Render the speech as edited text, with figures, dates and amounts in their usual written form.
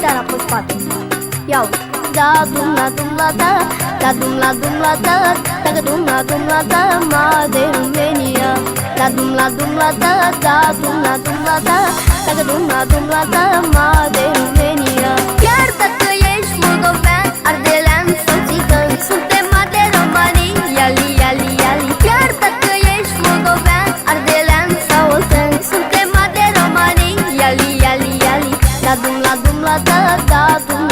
seara pe spate. Iau, da, dumla, dumla, da, da, dumla, dumla, da, da, dumla, dumla, da, ma de România. Da, dumla, dumla, da, da, dumla, dumla, da, da, dumla, dumla, da, ma de România. Chiar dacă ești moldovean, ardelean sau țigan, suntem mari de romanii, iali, iali, iali. Chiar dacă ești moldovean, ardelean sau oltean, suntem mari de romanii, iali, iali, iali. Da, dumla, dumla, da, da, dumla.